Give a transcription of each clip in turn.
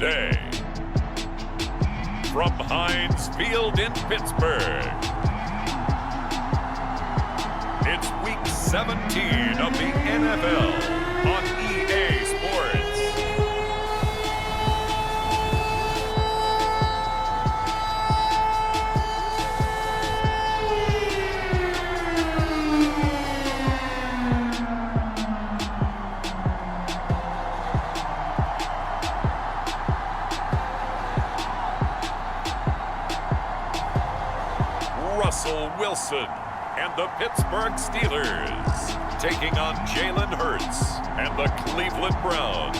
today. From Heinz Field in Pittsburgh, it's Week 17 of the NFL on EA Sports. Russell Wilson and the Pittsburgh Steelers taking on Jalen Hurts and the Cleveland Browns.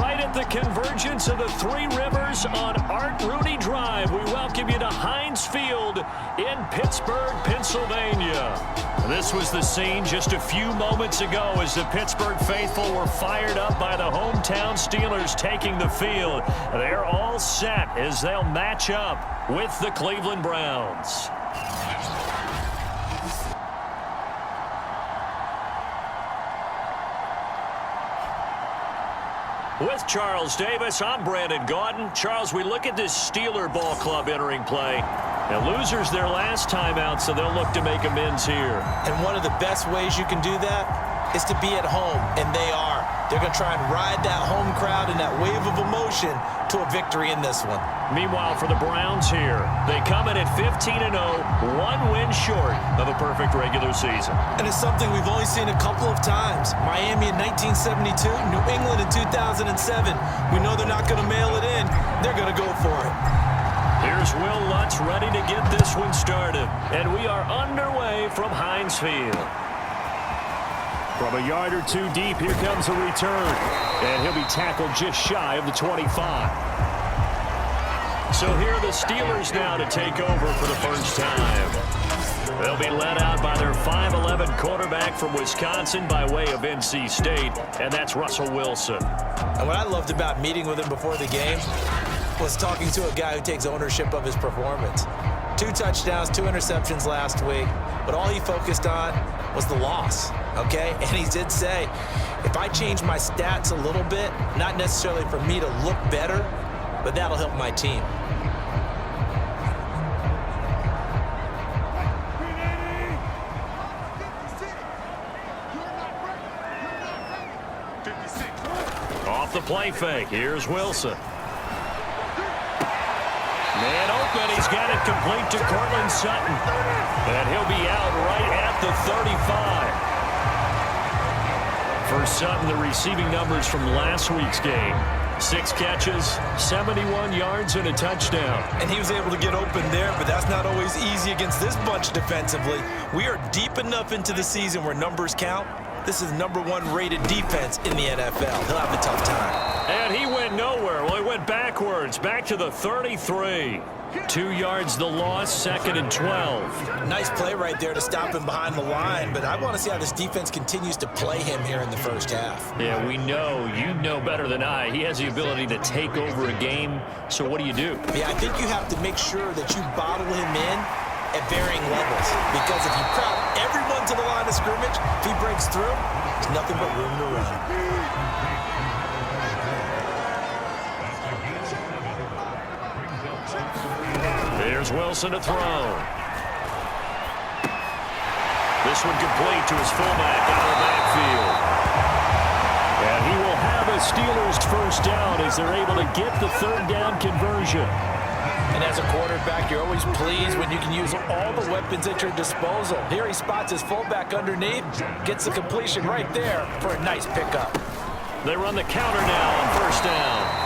Right at the convergence of the Three Rivers on Art Rooney Drive, we welcome you to Heinz Field in Pittsburgh, Pennsylvania. This was the scene just a few moments ago as the Pittsburgh faithful were fired up by the hometown Steelers taking the field. They're all set as they'll match up with the Cleveland Browns. With Charles Davis, I'm Brandon Gaudin. Charles, we look at this Steeler ball club entering play. Now, losers their last time out, so they'll look to make amends here. And one of the best ways you can do that is to be at home, and they are. They're going to try and ride that home crowd and that wave of emotion to a victory in this one. Meanwhile, for the Browns here, they come in at 15-0, one win short of a perfect regular season. And it's something we've only seen a couple of times. Miami in 1972, New England in 2007. We know they're not going to mail it in. They're going to go for it. Here's Will Lutz ready to get this one started. And we are underway from Heinz Field. From a yard or two deep, here comes a return. And he'll be tackled just shy of the 25. So here are the Steelers now to take over for the first time. They'll be led out by their 5'11" quarterback from Wisconsin by way of NC State, and that's Russell Wilson. And what I loved about meeting with him before the game was talking to a guy who takes ownership of his performance. 2 touchdowns, 2 interceptions last week, but all he focused on was the loss, okay? And he did say, if I change my stats a little bit, not necessarily for me to look better, but that'll help my team. Off the play fake, here's Wilson. Man open, he's got it complete to Cortland Sutton. And he'll be out right at the 35. For Sutton, the receiving numbers from last week's game. 6 catches, 71 yards, and a touchdown. And he was able to get open there, but that's not always easy against this bunch defensively. We are deep enough into the season where numbers count. This is #1 rated defense in the NFL. He'll have a tough time. And he went nowhere. Well, he went backwards, back to the 33. 2 yards the loss, 2nd and 12. Nice play right there to stop him behind the line, but I want to see how this defense continues to play him here in the first half. Yeah, we know, you know better than I, he has the ability to take over a game. So what do you do? Yeah, I think you have to make sure that you bottle him in at varying levels, because if you crowd everyone to the line of scrimmage, if he breaks through, there's nothing but room to run. Here's Wilson to throw. This one complete to his fullback out of the backfield. And he will have a Steelers first down as they're able to get the 3rd down conversion. And as a quarterback, you're always pleased when you can use all the weapons at your disposal. Here he spots his fullback underneath, gets the completion right there for a nice pickup. They run the counter now on first down.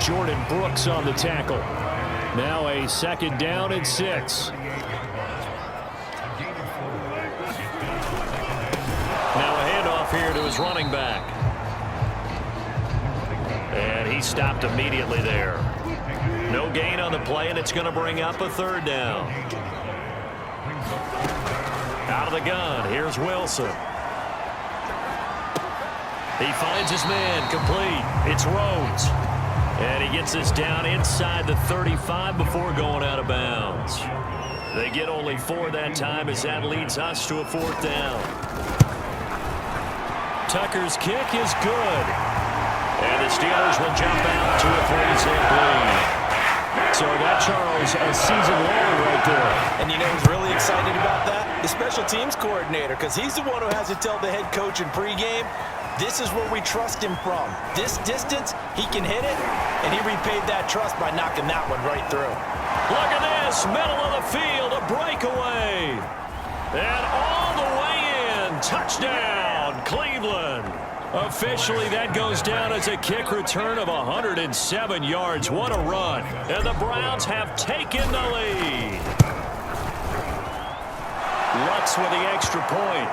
Jordan Brooks on the tackle. Now a 2nd down and 6. Now a handoff here to his running back. And he stopped immediately there. No gain on the play, and it's going to bring up a 3rd down. Out of the gun, here's Wilson. He finds his man, complete. It's Rhodes. And he gets this down inside the 35 before going out of bounds. They get only 4 that time as that leads us to a 4th down. Tucker's kick is good. And the Steelers will jump out to a 3-zip lead. So that, Charles, a season long right there. And you know who's really excited about that? The special teams coordinator, because he's the one who has to tell the head coach in pregame, this is where we trust him from. This distance, he can hit it, and he repaid that trust by knocking that one right through. Look at this, middle of the field, a breakaway. And all the way in, touchdown, Cleveland. Officially, that goes down as a kick return of 107 yards. What a run. And the Browns have taken the lead. Lutz with the extra point.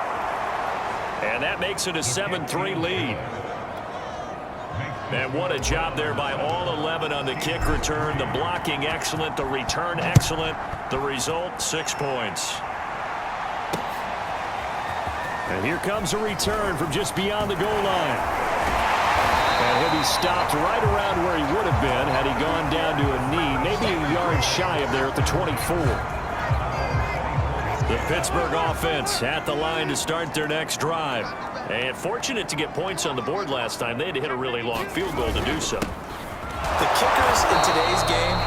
And that makes it a 7-3 lead. And what a job there by all 11 on the kick return. The blocking excellent, the return excellent. The result, 6 points. And here comes a return from just beyond the goal line. And he'll be stopped right around where he would have been had he gone down to a knee, maybe a yard shy of there at the 24. The Pittsburgh offense at the line to start their next drive. And fortunate to get points on the board last time. They had to hit a really long field goal to do so. The kickers in today's game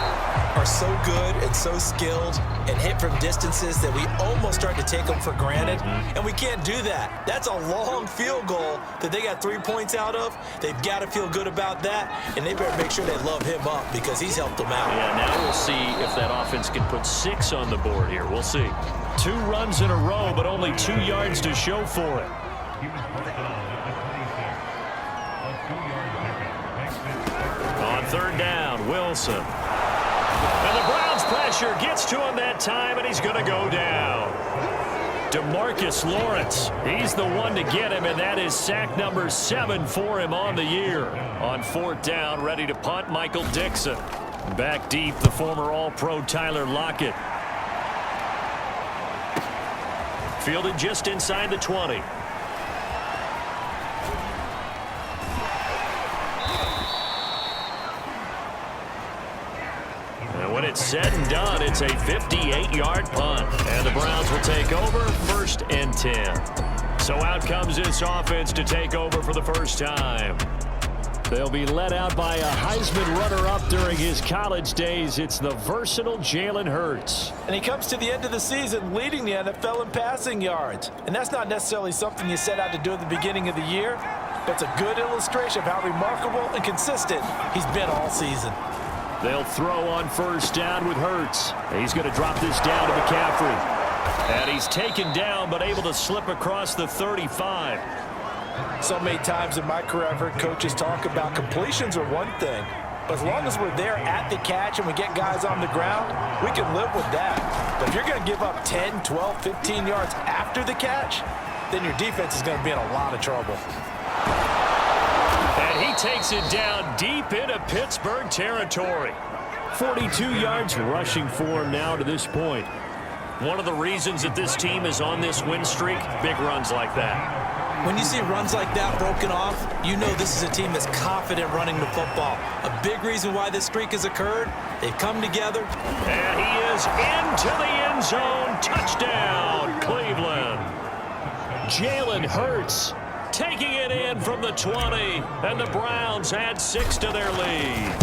are so good and so skilled and hit from distances that we almost start to take them for granted, and we can't do that. That's a long field goal that they got 3 points out of. They've got to feel good about that, and they better make sure they love him up because he's helped them out. Yeah, now we'll see if that offense can put 6 on the board here. We'll see. 2 runs in a row, but only 2 yards to show for it. On third down, Wilson. And the Browns pressure gets to him that time, and he's going to go down. DeMarcus Lawrence, he's the one to get him, and that is sack number 7 for him on the year. On fourth down, ready to punt, Michael Dixon. Back deep, the former All-Pro Tyler Lockett. Fielded just inside the 20. When it's said and done, it's a 58-yard punt. And the Browns will take over 1st and 10. So out comes this offense to take over for the first time. They'll be led out by a Heisman runner-up during his college days. It's the versatile Jalen Hurts. And he comes to the end of the season leading the NFL in passing yards. And that's not necessarily something you set out to do at the beginning of the year. That's a good illustration of how remarkable and consistent he's been all season. They'll throw on first down with Hurts. He's going to drop this down to McCaffrey. And he's taken down but able to slip across the 35. So many times in my career I've heard coaches talk about completions are one thing. But as long as we're there at the catch and we get guys on the ground, we can live with that. But if you're going to give up 10, 12, 15 yards after the catch, then your defense is going to be in a lot of trouble. And he takes it down deep into Pittsburgh territory. 42 yards rushing for him now to this point. One of the reasons that this team is on this win streak, big runs like that. When you see runs like that broken off, you know this is a team that's confident running the football. A big reason why this streak has occurred, they've come together. And he is into the end zone. Touchdown, Cleveland. Jalen Hurts taking it in from the 20, and the Browns add 6 to their lead.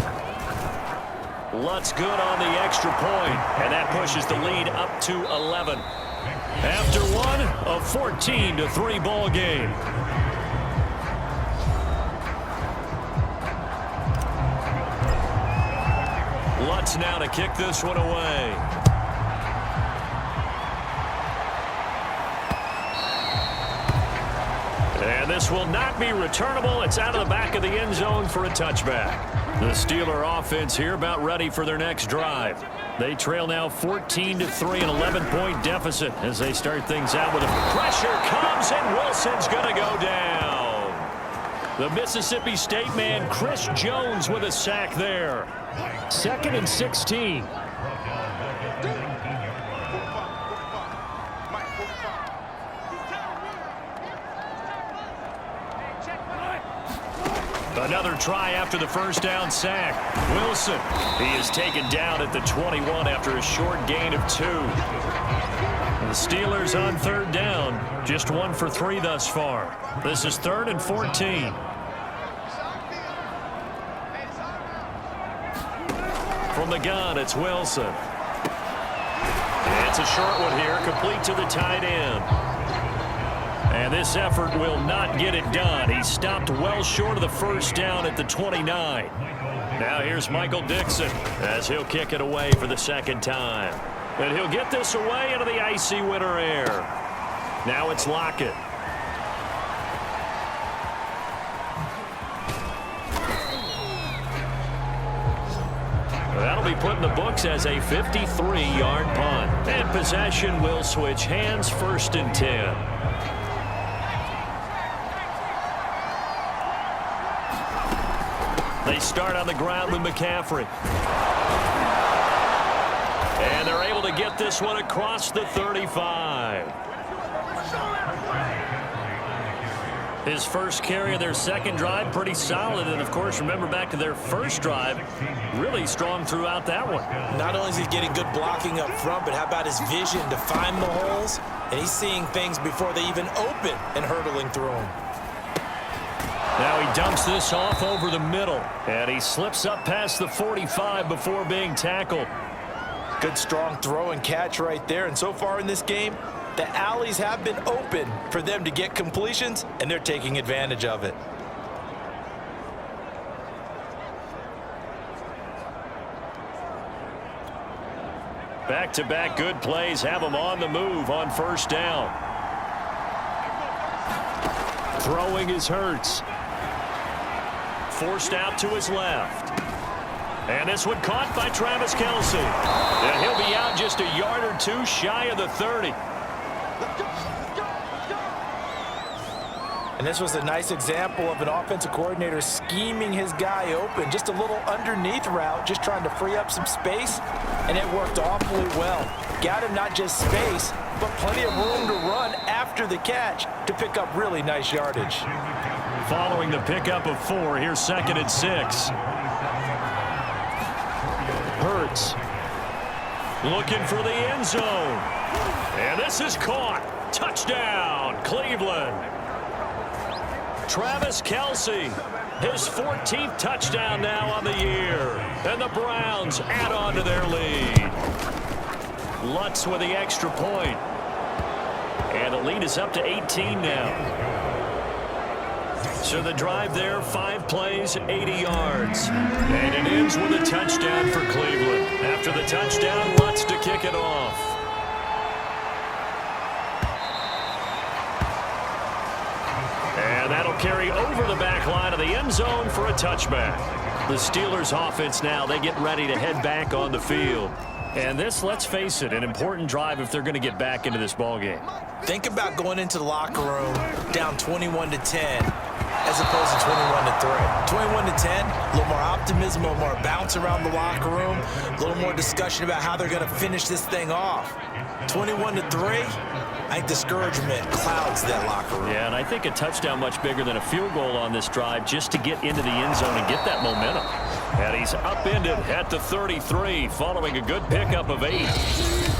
Lutz good on the extra point, and that pushes the lead up to 11. After one, a 14-3 ball game. Lutz now to kick this one away. And this will not be returnable. It's out of the back of the end zone for a touchback. The Steeler offense here about ready for their next drive. They trail now 14-3, an 11-point deficit as they start things out with a pressure comes, and Wilson's going to go down. The Mississippi State man, Chris Jones, with a sack there. 2nd and 16. Another try after the first down sack. Wilson, he is taken down at the 21 after a short gain of 2. The Steelers on third down. Just 1 for 3 thus far. This is 3rd and 14. From the gun, it's Wilson. It's a short one here, complete to the tight end. And this effort will not get it done. He stopped well short of the first down at the 29. Now here's Michael Dixon as he'll kick it away for the second time. And he'll get this away into the icy winter air. Now it's Lockett. That'll be put in the books as a 53-yard punt. And possession will switch hands, 1st and 10. They start on the ground with McCaffrey. And they're able to get this one across the 35. His first carry of their second drive, pretty solid. And, of course, remember back to their first drive, really strong throughout that one. Not only is he getting good blocking up front, but how about his vision to find the holes? And he's seeing things before they even open and hurdling through them. Now he dumps this off over the middle. And he slips up past the 45 before being tackled. Good strong throw and catch right there. And so far in this game, the alleys have been open for them to get completions, and they're taking advantage of it. Back-to-back good plays have them on the move on first down. Throwing is Hurts. Forced out to his left. And this one caught by Travis Kelce. And he'll be out just a yard or two shy of the 30. And this was a nice example of an offensive coordinator scheming his guy open. Just a little underneath route, just trying to free up some space. And it worked awfully well. Got him not just space, but plenty of room to run after the catch to pick up really nice yardage. Following the pickup of 4, here's 2nd and 6. Hurts looking for the end zone. And this is caught. Touchdown, Cleveland. Travis Kelce, his 14th touchdown now on the year. And the Browns add on to their lead. Lutz with the extra point. And the lead is up to 18 now. So the drive there, 5 plays, 80 yards. And it ends with a touchdown for Cleveland. After the touchdown, Lutz to kick it off. And that'll carry over the back line of the end zone for a touchback. The Steelers offense now, they get ready to head back on the field. And this, let's face it, an important drive if they're going to get back into this ballgame. Think about going into the locker room down 21-10 as opposed to 21-3. 21-10, a little more optimism, a little more bounce around the locker room, a little more discussion about how they're going to finish this thing off. 21-3, I think discouragement clouds that locker room. Yeah, and I think a touchdown much bigger than a field goal on this drive just to get into the end zone and get that momentum. And he's upended at the 33 following a good pickup of 8.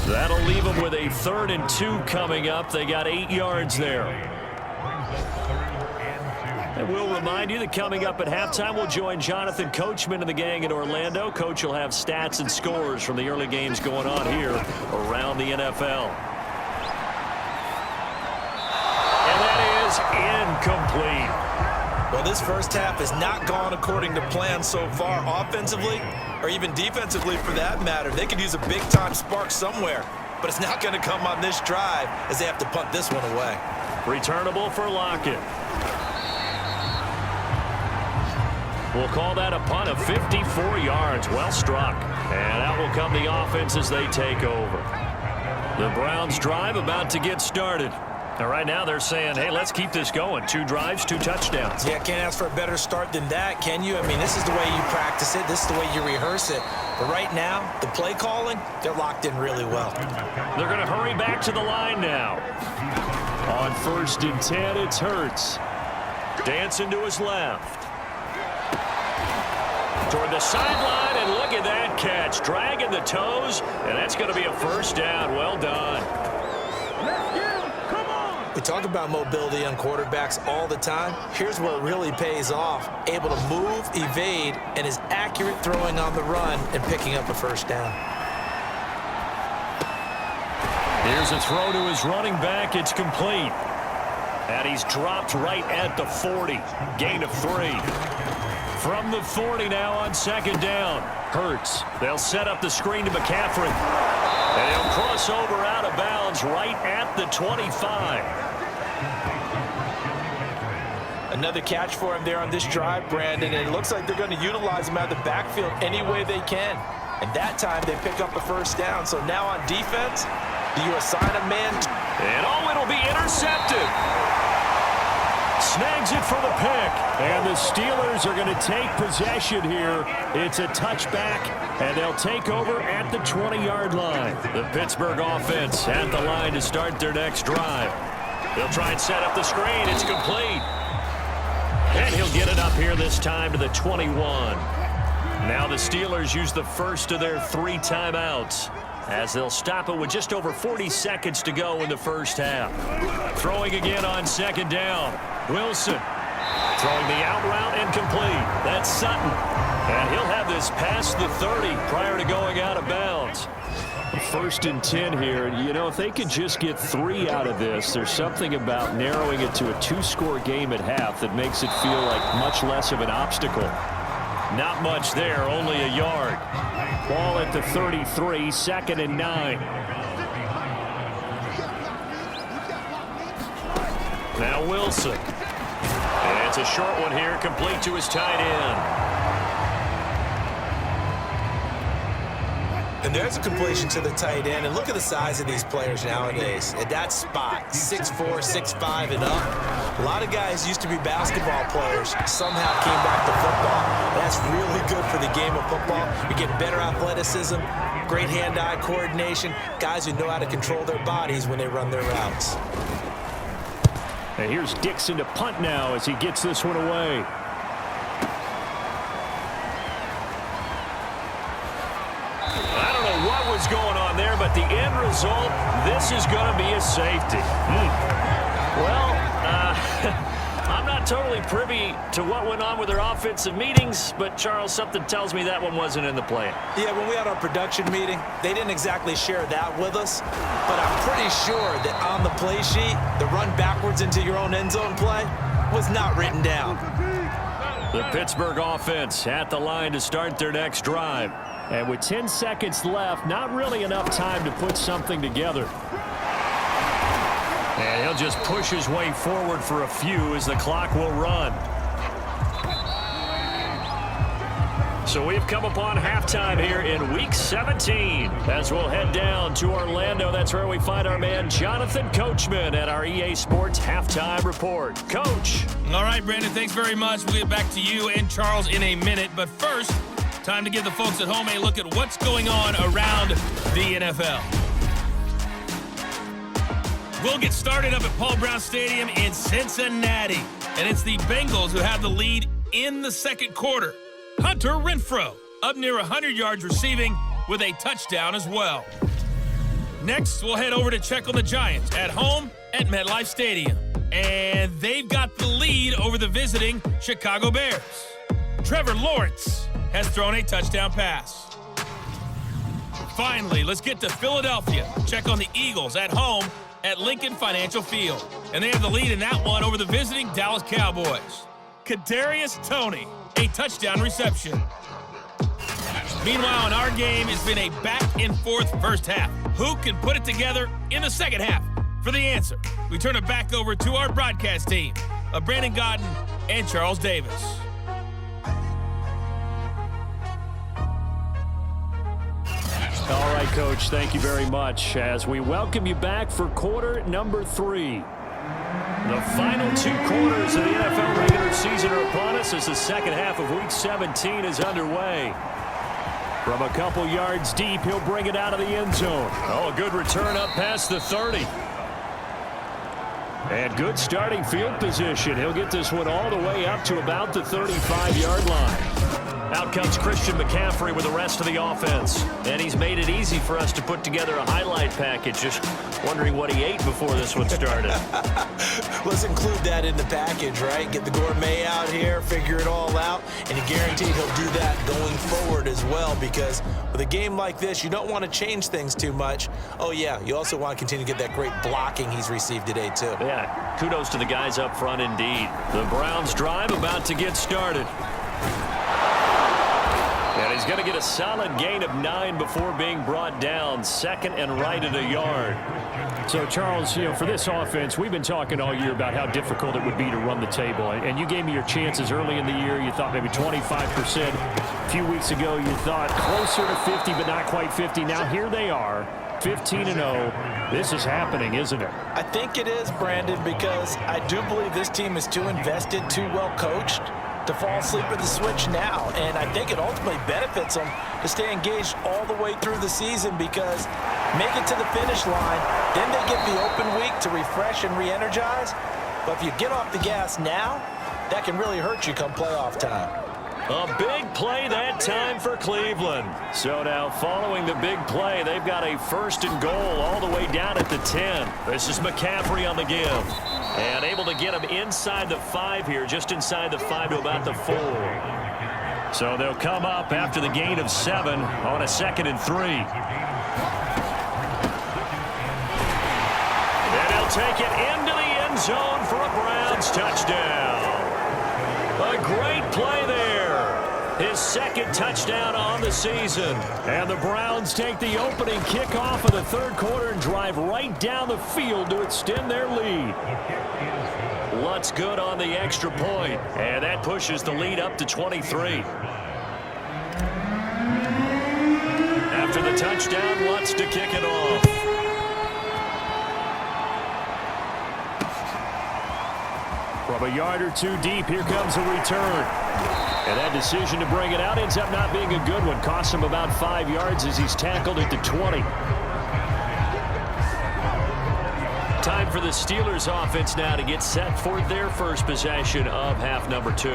That'll leave him with a 3rd and 2 coming up. They got 8 yards there. And we'll remind you that coming up at halftime, we'll join Jonathan Coachman and the gang in Orlando. Coach will have stats and scores from the early games going on here around the NFL. And that is incomplete. Well, this first half has not gone according to plan so far offensively or even defensively for that matter. They could use a big-time spark somewhere, but it's not going to come on this drive as they have to punt this one away. Returnable for Lockett. We'll call that a punt of 54 yards. Well struck. And out will come the offense as they take over. The Browns drive about to get started. Now, right now they're saying, hey, let's keep this going. 2 drives, 2 touchdowns. Yeah, can't ask for a better start than that, can you? I mean, this is the way you practice it. This is the way you rehearse it. But right now, the play calling, they're locked in really well. They're going to hurry back to the line now. On 1st and 10, it's Hurts. Dancing to his left. Toward the sideline, and look at that catch. Dragging the toes, and that's going to be a first down. Well done. talk about mobility on quarterbacks all the time. Here's where it really pays off. Able to move, evade, and is accurate throwing on the run and picking up a first down. Here's a throw to his running back. It's complete. And he's dropped right at the 40. Gain of 3. From the 40 now on second down. Hurts. They'll set up the screen to McCaffrey. And he'll cross over out of bounds right at the 25. Another catch for him there on this drive, Brandon, and it looks like they're going to utilize him out of the backfield any way they can. And that time they pick up a first down. So now on defense, do you assign a man? And it'll be intercepted. Snags it for the pick. And the Steelers are going to take possession here. It's a touchback, and they'll take over at the 20-yard line. The Pittsburgh offense at the line to start their next drive. They'll try and set up the screen. It's complete. And he'll get it up here this time to the 21. Now the Steelers use the first of their 3 timeouts, as they'll stop it with just over 40 seconds to go in the first half. Throwing again on second down. Wilson throwing the out route incomplete. That's Sutton. And he'll have this past the 30 prior to going out of bounds. First and 10 here. You know, if they could just get 3 out of this, there's something about narrowing it to a 2-score game at half that makes it feel like much less of an obstacle. Not much there, only a yard. Ball at the 33, second and 9. Now Wilson. And it's a short one here, complete to his tight end. And there's a completion to the tight end. And look at the size of these players nowadays. At that spot, 6'4", 6'5", and up. A lot of guys used to be basketball players, somehow came back to football. That's really good for the game of football. You're getting better athleticism, great hand-eye coordination, guys who know how to control their bodies when they run their routes. And here's Dixon to punt now as he gets this one away. I don't know what was going on there, but the end result, this is going to be a safety. Well, I'm not totally privy to what went on with their offensive meetings, but, Charles, something tells me that one wasn't in the plan. Yeah, when we had our production meeting, they didn't exactly share that with us, but I'm pretty sure that on the play sheet, the run backwards into your own end zone play was not written down. The Pittsburgh offense at the line to start their next drive. And with 10 seconds left, not really enough time to put something together. And he'll just push his way forward for a few as the clock will run. So we've come upon halftime here in Week 17. As we'll head down to Orlando, that's where we find our man Jonathan Coachman at our EA Sports Halftime Report. Coach. All right, Brandon, thanks very much. We'll get back to you and Charles in a minute. But first, time to give the folks at home a look at what's going on around the NFL. We'll get started up at Paul Brown Stadium in Cincinnati. And it's the Bengals who have the lead in the second quarter. Hunter Renfrow up near 100 yards receiving with a touchdown as well. Next, we'll head over to check on the Giants at home at MetLife Stadium. And they've got the lead over the visiting Chicago Bears. Trevor Lawrence has thrown a touchdown pass. Finally, let's get to Philadelphia. Check on the Eagles at home at Lincoln Financial Field. And they have the lead in that one over the visiting Dallas Cowboys. Kadarius Toney, a touchdown reception. Meanwhile, in our game, it's been a back-and-forth first half. Who can put it together in the second half? For the answer, we turn it back over to our broadcast team of Brandon Godden and Charles Davis. All right, Coach, thank you very much as we welcome you back for quarter number 3. The final 2 quarters of the NFL regular season are upon us as the second half of Week 17 is underway. From a couple yards deep, he'll bring it out of the end zone. Oh, a good return up past the 30. And good starting field position. He'll get this one all the way up to about the 35-yard line. Out comes Christian McCaffrey with the rest of the offense. And he's made it easy for us to put together a highlight package. Just Wondering what he ate before this one started. Let's include that in the package, right? Get the gourmet out here, figure it all out, and you're guaranteed he'll do that going forward as well, because with a game like this, you don't want to change things too much. Oh, yeah, you also want to continue to get that great blocking he's received today, too. Yeah, kudos to the guys up front indeed. The Browns drive about to get started. And he's going to get a solid gain of 9 before being brought down. Second and right at a yard. So, Charles, for this offense, we've been talking all year about how difficult it would be to run the table. And you gave me your chances early in the year. You thought maybe 25%. A few weeks ago, you thought closer to 50, but not quite 50. Now here they are, 15-0. This is happening, isn't it? I think it is, Brandon, because I do believe this team is too invested, too well coached to fall asleep at the switch now. And I think it ultimately benefits them to stay engaged all the way through the season, because make it to the finish line, then they get the open week to refresh and re-energize. But if you get off the gas now, that can really hurt you come playoff time. A big play that time for Cleveland. So now following the big play, they've got a 1st and goal all the way down at the 10. This is McCaffrey on the give. And able to get him inside the 5 here, just inside the 5 to about the 4. So they'll come up after the gain of 7 on a 2nd and 3. And he'll take it into the end zone for a Browns touchdown. A great play there. His 2nd touchdown on the season. And the Browns take the opening kickoff of the 3rd quarter and drive right down the field to extend their lead. Lutz good on the extra point, and that pushes the lead up to 23. After the touchdown, Lutz to kick it off. From a yard or 2 deep, here comes a return. And that decision to bring it out ends up not being a good one. Costs him about 5 yards as he's tackled at the 20. Time for the Steelers offense now to get set for their first possession of half number 2.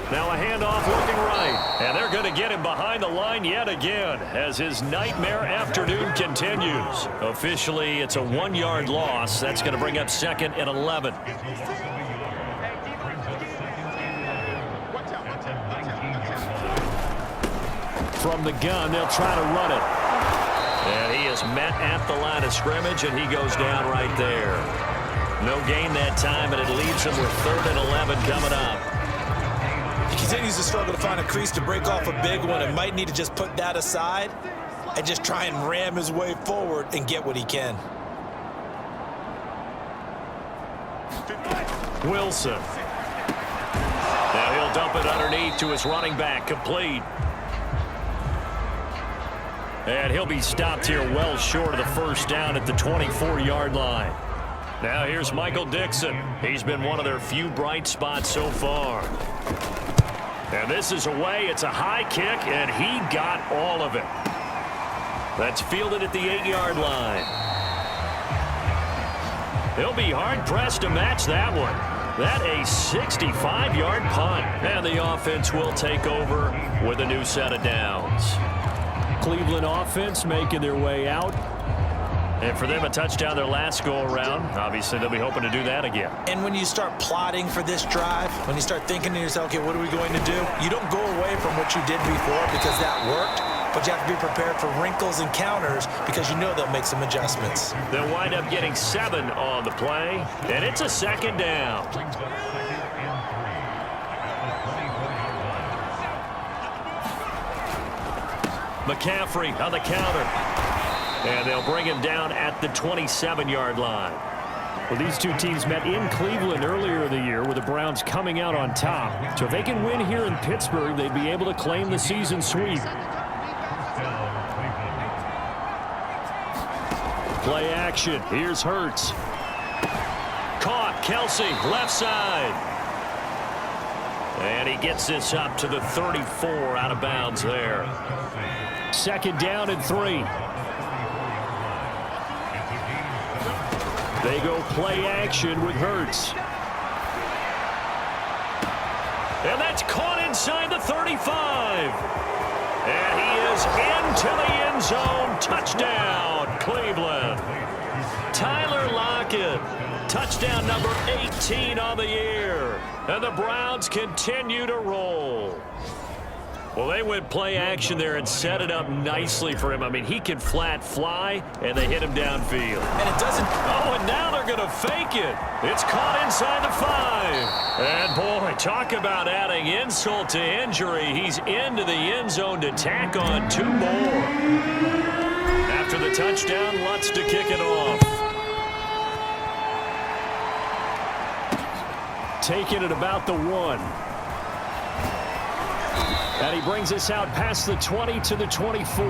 Now a handoff looking right. And they're going to get him behind the line yet again as his nightmare afternoon continues. Officially, it's a 1-yard loss. That's going to bring up 2nd and 11. From the gun, they'll try to run it. And he is met at the line of scrimmage, and he goes down right there. No gain that time, and it leaves him with 3rd and 11 coming up. He continues to struggle to find a crease to break off a big one, and might need to just put that aside and just try and ram his way forward and get what he can. Wilson. Now he'll dump it underneath to his running back, complete. And he'll be stopped here well short of the 1st down at the 24-yard line. Now here's Michael Dixon. He's been one of their few bright spots so far. And this is away. It's a high kick, and he got all of it. That's fielded at the 8-yard line. He'll be hard-pressed to match that one. That a 65-yard punt. And the offense will take over with a new set of downs. Cleveland offense making their way out. And for them, a touchdown their last go-around. Obviously, they'll be hoping to do that again. And when you start plotting for this drive, when you start thinking to yourself, okay, what are we going to do? You don't go away from what you did before because that worked, but you have to be prepared for wrinkles and counters because you know they'll make some adjustments. They'll wind up getting 7 on the play, and it's a 2nd down. McCaffrey on the counter. And they'll bring him down at the 27-yard line. Well, these two teams met in Cleveland earlier in the year with the Browns coming out on top. So if they can win here in Pittsburgh, they'd be able to claim the season sweep. Play action. Here's Hurts. Caught. Kelsey, left side. And he gets this up to the 34 out of bounds there. 2nd down and 3. They go play action with Hurts. And that's caught inside the 35. And he is into the end zone. Touchdown, Cleveland. Tyler Lockett, touchdown number 18 on the year. And the Browns continue to roll. Well, they went play action there and set it up nicely for him. I mean, he can flat fly, and they hit him downfield. And it doesn't... Oh, and now they're going to fake it. It's caught inside the 5. And, boy, talk about adding insult to injury. He's into the end zone to tack on 2 more. After the touchdown, Lutz to kick it off. Taking it about the 1. And he brings us out past the 20 to the 24.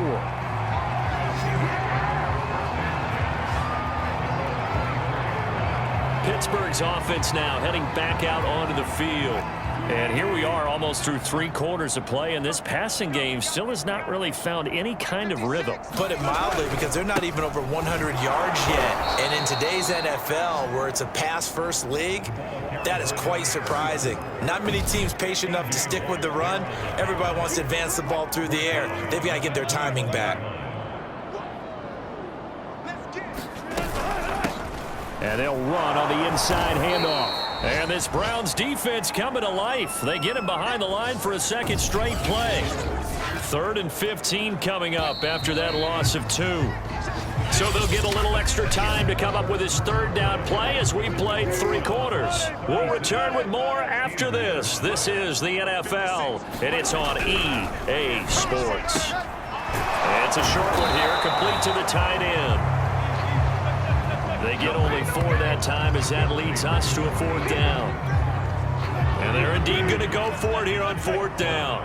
Pittsburgh's offense now heading back out onto the field. And here we are almost through 3 quarters of play, and this passing game still has not really found any kind of rhythm. Put it mildly, because they're not even over 100 yards yet. And in today's NFL, where it's a pass-first league, that is quite surprising. Not many teams patient enough to stick with the run. Everybody wants to advance the ball through the air. They've got to get their timing back. And they'll run on the inside handoff. And this Browns defense coming to life. They get him behind the line for a second straight play. 3rd and 15 coming up after that loss of 2. So they'll get a little extra time to come up with his 3rd down play as we played 3 quarters. We'll return with more after this. This is the NFL, and it's on EA Sports. And it's a short one here, complete to the tight end. They get only 4 that time as that leads us to a 4th down. And they're indeed going to go for it here on 4th down.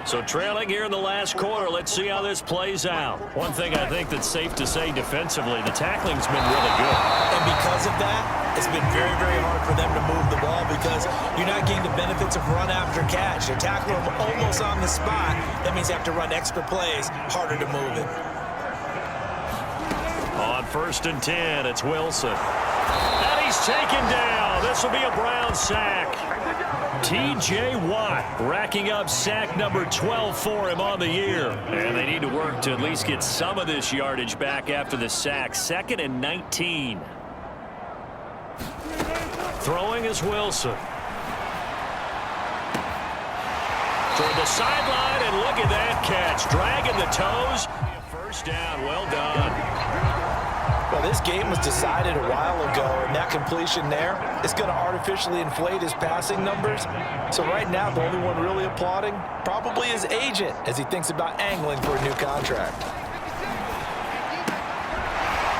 So trailing here in the last quarter, let's see how this plays out. One thing I think that's safe to say defensively, the tackling's been really good. And because of that, it's been very, very hard for them to move the ball because you're not getting the benefits of run after catch. You're tackling them almost on the spot. That means you have to run extra plays, harder to move it. On 1st and 10, it's Wilson. And he's taken down. This will be a Brown sack. T.J. Watt racking up sack number 12 for him on the year. And they need to work to at least get some of this yardage back after the sack. 2nd and 19. Throwing is Wilson. Toward the sideline, and look at that catch. Dragging the toes. First down, well done. Well, this game was decided a while ago, and that completion there is going to artificially inflate his passing numbers. So right now, the only one really applauding probably his agent as he thinks about angling for a new contract.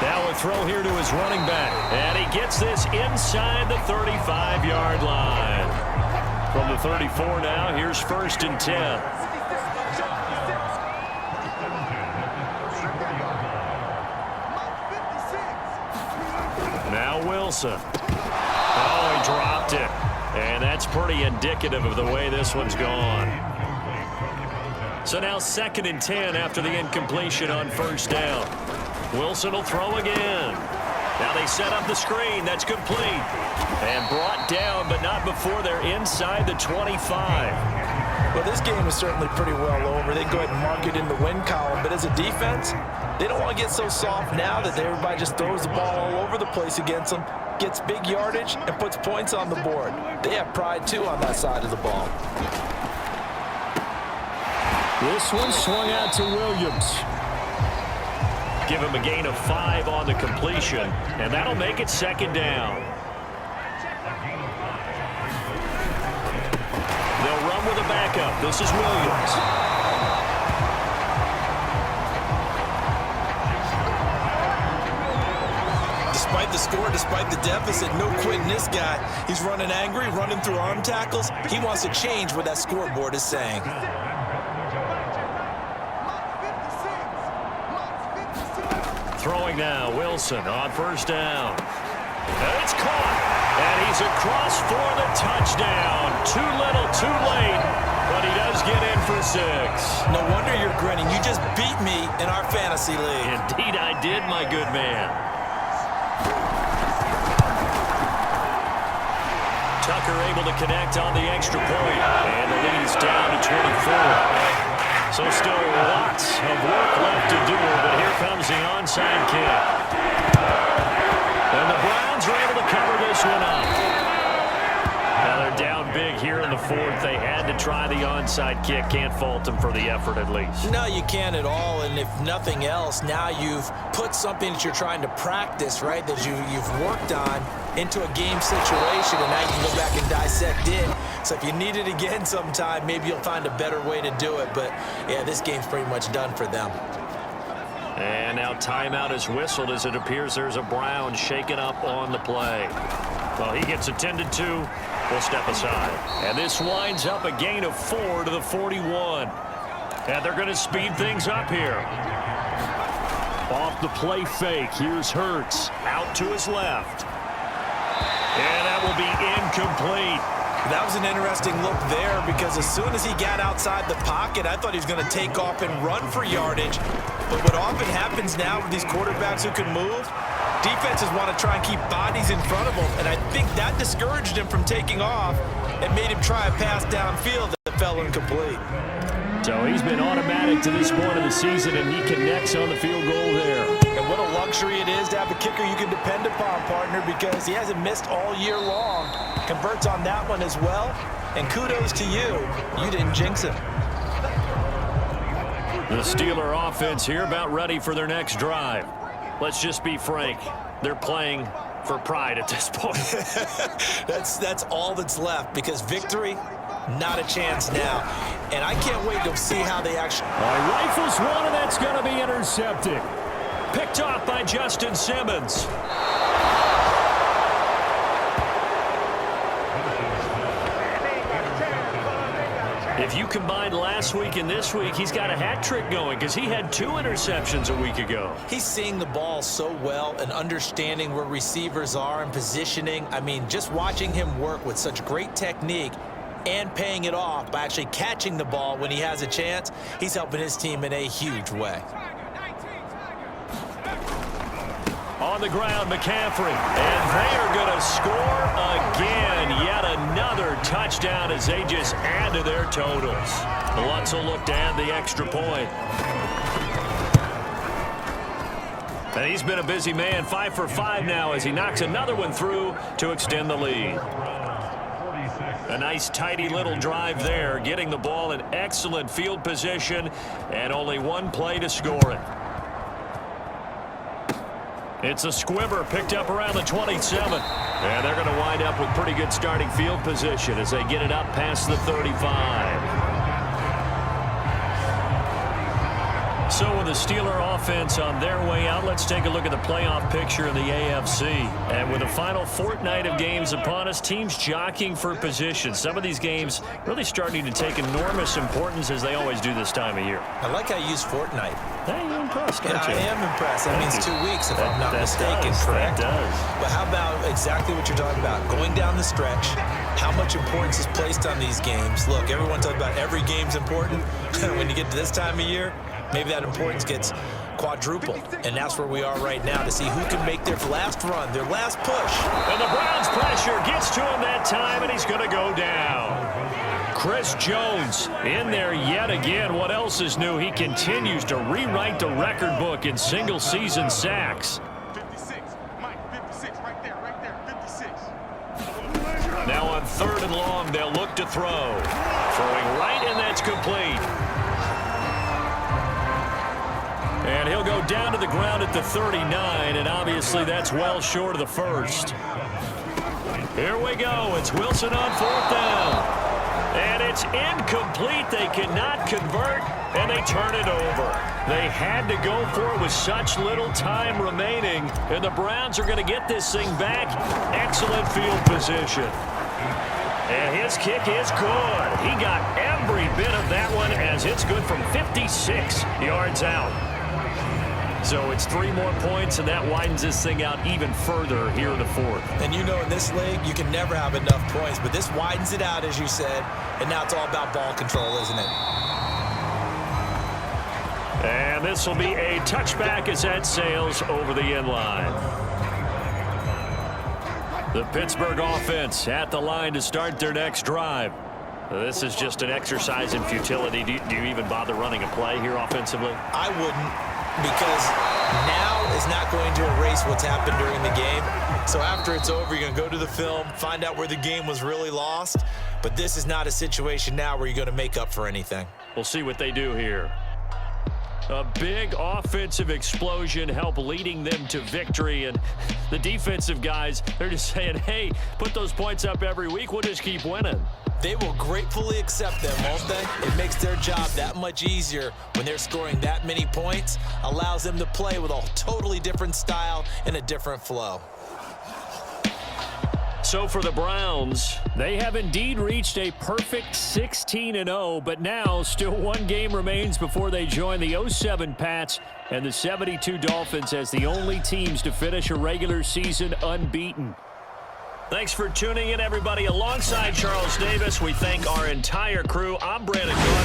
Now a throw here to his running back, and he gets this inside the 35-yard line. From the 34 now, here's 1st and 10. Now Wilson. Oh, he dropped it. And that's pretty indicative of the way this one's gone. So now 2nd and 10 after the incompletion on 1st down. Wilson will throw again. Now they set up the screen. That's complete. And brought down, but not before they're inside the 25. Well, this game is certainly pretty well over. They go ahead and mark it in the win column. But as a defense, they don't want to get so soft now that everybody just throws the ball all over the place against them, gets big yardage, and puts points on the board. They have pride, too, on that side of the ball. This one swung out to Williams. Give him a gain of 5 on the completion, and that'll make it 2nd down. They'll run with a backup. This is Williams. Despite the score, despite the deficit, no quitting this guy. He's running angry, running through arm tackles. He wants to change what that scoreboard is saying. Throwing now, Wilson on 1st down. And it's caught. And he's across for the touchdown. Too little, too late. But he does get in for 6. No wonder you're grinning. You just beat me in our fantasy league. Indeed I did, my good man. Tucker able to connect on the extra point. And the lead is down to 24. So still lots of work left to do, but here comes the onside kick. And the Browns are able to cover this one up. Now they're down big here in the fourth. They had to try the onside kick. Can't fault them for the effort at least. No, you can't at all. And if nothing else, now you've put something that you're trying to practice, right, that you've worked on into a game situation, and now you can go back and dissect it. So if you need it again sometime, maybe you'll find a better way to do it. But, yeah, this game's pretty much done for them. And now timeout is whistled as it appears there's a Brown shaken up on the play. Well, he gets attended to. We'll step aside. And this winds up a gain of 4 to the 41. And they're going to speed things up here. Off the play fake. Here's Hurts. Out to his left. And that will be incomplete. That was an interesting look there because as soon as he got outside the pocket, I thought he was going to take off and run for yardage. But what often happens now with these quarterbacks who can move, defenses want to try and keep bodies in front of them, and I think that discouraged him from taking off and made him try a pass downfield that fell incomplete. So he's been automatic to this point of the season, and he connects on the field goal there. And what a luxury it is to have a kicker you can depend upon, partner, because he hasn't missed all year long. Converts on that one as well, and kudos to you. You didn't jinx him. The Steeler offense here about ready for their next drive. Let's just be frank. They're playing for pride at this point. That's all that's left because victory, not a chance now. And I can't wait to see how they actually... Rifles one, and that's going to be intercepted. Picked off by Justin Simmons. If you combine last week and this week, he's got a hat trick going because he had 2 interceptions a week ago. He's seeing the ball so well and understanding where receivers are and positioning. I mean, just watching him work with such great technique and paying it off by actually catching the ball when he has a chance, he's helping his team in a huge way. On the ground, McCaffrey. And they are going to score again. Yet another touchdown as they just add to their totals. Lutz will look to add the extra point. And he's been a busy man. 5 for 5 now as he knocks another one through to extend the lead. A nice, tidy little drive there, getting the ball in excellent field position, and only one play to score it. It's a squibber picked up around the 27. And they're going to wind up with pretty good starting field position as they get it up past the 35. So with the Steeler offense on their way out, let's take a look at the playoff picture in the AFC. And with the final fortnight of games upon us, teams jockeying for position. Some of these games really starting to take enormous importance as they always do this time of year. I like how you use fortnight. Hey, you're impressed, aren't you? I am impressed. That means 2 weeks, if I'm not mistaken, correct? That does. But how about exactly what you're talking about? Going down the stretch, how much importance is placed on these games? Look, everyone talks about every game's important. When you get to this time of year, maybe that importance gets quadrupled. And that's where we are right now to see who can make their last run, their last push. And the Browns pressure gets to him that time, and he's going to go down. Chris Jones in there yet again. What else is new? He continues to rewrite the record book in single-season sacks. 56. Mike, 56. Right there. 56. Now on 3rd and long, they'll look to throw. Throwing right, and that's complete. And he'll go down to the ground at the 39, and obviously that's well short of the first. Here we go. It's Wilson on 4th down. And it's incomplete. They cannot convert, and they turn it over. They had to go for it with such little time remaining, and the Browns are going to get this thing back. Excellent field position. And his kick is good. He got every bit of that one as it's good from 56 yards out. So it's 3 more points, and that widens this thing out even further here in the 4th. And you know in this league, you can never have enough points, but this widens it out, as you said, and now it's all about ball control, isn't it? And this will be a touchback as that sails over the end line. The Pittsburgh offense at the line to start their next drive. This is just an exercise in futility. Do you even bother running a play here offensively? I wouldn't, because now is not going to erase what's happened during the game. So after it's over, you're going to go to the film, find out where the game was really lost. But this is not a situation now where you're going to make up for anything. We'll see what they do here. A big offensive explosion helped leading them to victory. And the defensive guys, they're just saying, hey, put those points up every week. We'll just keep winning. They will gratefully accept them, won't they? It makes their job that much easier when they're scoring that many points, allows them to play with a totally different style and a different flow. So for the Browns, they have indeed reached a perfect 16-0, but now still one game remains before they join the 07 Pats and the 72 Dolphins as the only teams to finish a regular season unbeaten. Thanks for tuning in, everybody. Alongside Charles Davis, we thank our entire crew. I'm Brandon Garber.